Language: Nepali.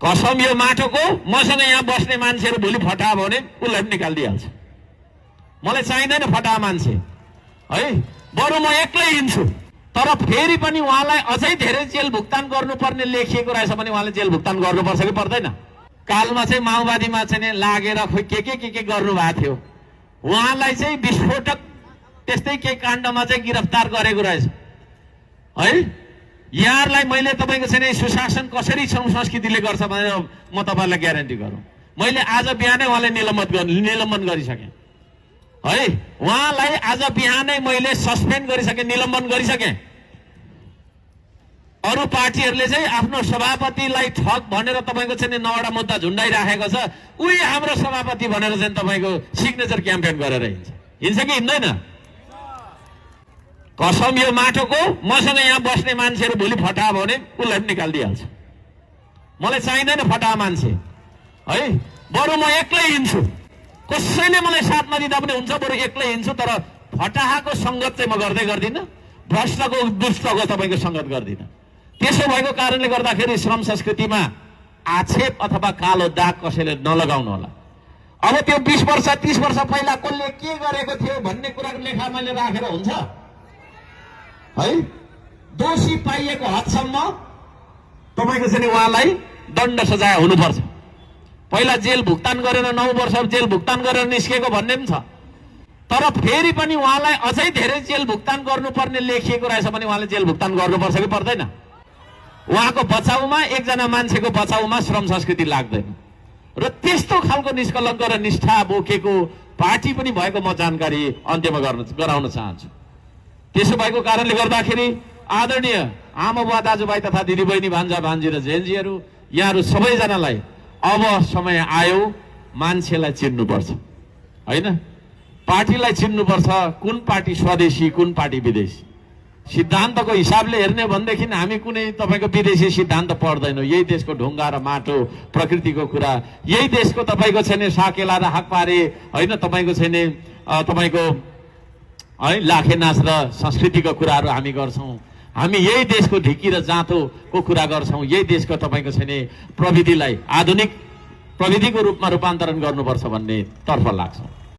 कसम यो माटोको मसँग यहाँ बस्ने मान्छेहरू भोलि फटायो भने उसलाई पनि निकालिदिइहाल्छ। मलाई चाहिँदैन फटाहा मान्छे है, बरु म एक्लै हिँड्छु। तर फेरि पनि उहाँलाई अझै धेरै जेल भुक्तान गर्नुपर्ने लेखिएको रहेछ भने उहाँले जेल भुक्तान गर्नुपर्छ कि पर्दैन? कालमा चाहिँ माओवादीमा चाहिँ लागेर खोइ के गर्नुभएको थियो, उहाँलाई चाहिँ विस्फोटक त्यस्तै केही काण्डमा चाहिँ गिरफ्तार गरेको रहेछ है। यहाँहरूलाई मैले तपाईँको चाहिँ सुशासन कसरी संस्कृतिले गर्छ भनेर म तपाईँलाई ग्यारेन्टी गरौँ। मैले आज बिहानै उहाँलाई निलम्बन गरिसकेँ है, उहाँलाई आज बिहानै मैले सस्पेन्ड गरिसकेँ, निलम्बन गरिसकेँ। अरू पार्टीहरूले चाहिँ आफ्नो सभापतिलाई ठग भनेर तपाईँको चाहिँ 9वटा मुद्दा झुन्डाइराखेको छ, उही हाम्रो सभापति भनेर चाहिँ तपाईँको सिग्नेचर क्याम्पेन गरेर हिँड्छ कि हिँड्दैन? कसम यो माटोको मसँग यहाँ बस्ने मान्छेहरू भोलि फटायो भने उसलाई पनि निकालिदिइहाल्छ। मलाई चाहिँदैन फटाहा मान्छे है, बरु म एक्लै हिँड्छु। कसैले मलाई साथमा दिँदा पनि हुन्छ, बरु एक्लै हिँड्छु। तर फटाहाको सङ्गत चाहिँ म गर्दिनँ, भ्रष्टको दुष्टको तपाईँको सङ्गत गर्दिनँ। त्यसो भएको कारणले गर्दाखेरि श्रम संस्कृतिमा आक्षेप अथवा कालो दाग कसैले नलगाउनु होला। अब त्यो 20 वर्ष 30 वर्ष पहिला कसले के गरेको थियो भन्ने कुराको लेखा मैले राखेर हुन्छ है। दोषी पाइएको हदसम्म तपाईँको चाहिँ उहाँलाई दण्ड सजाय हुनुपर्छ। पहिला जेल भुक्तान गरेर 9 वर्ष जेल भुक्तान गरेर निस्केको भन्ने पनि छ। तर फेरि पनि उहाँलाई अझै धेरै जेल भुक्तान गर्नुपर्ने लेखिएको रहेछ भने उहाँले जेल भुक्तान गर्नुपर्छ कि पर्दैन? उहाँको बचाउमा, एकजना मान्छेको बचाउमा श्रम संस्कृति लाग्दैन। र त्यस्तो खालको निष्कलङ्क र निष्ठा बोकेको पार्टी पनि भएको म जानकारी अन्त्यमा गराउन चाहन्छु। त्यसो भएको कारणले गर्दाखेरि आदरणीय आमाबुवा दाजुभाइ तथा दिदीबहिनी भान्जा भान्जी र जेलजीहरू, यहाँहरू सबैजनालाई अब समय आयो मान्छेलाई चिन्नुपर्छ होइन, पार्टीलाई चिन्नुपर्छ। कुन पार्टी स्वदेशी, कुन पार्टी विदेशी। सिद्धान्तको हिसाबले हेर्ने भनेदेखि हामी कुनै तपाईँको विदेशी सिद्धान्त पढ्दैनौँ। यही देशको ढुङ्गा र माटो, प्रकृतिको कुरा, यही देशको तपाईँको छैन साकेला र हाकपारे होइन, तपाईँको छैन तपाईँको है लाखे नाच र संस्कृतिको कुराहरू हामी गर्छौँ। हामी यही देशको ढिकी र जाँतोको कुरा गर्छौँ। यही देशको तपाईँको छैन प्रविधिलाई आधुनिक प्रविधिको रूपमा रूपान्तरण गर्नुपर्छ भन्ने तर्फ लाग्छौँ।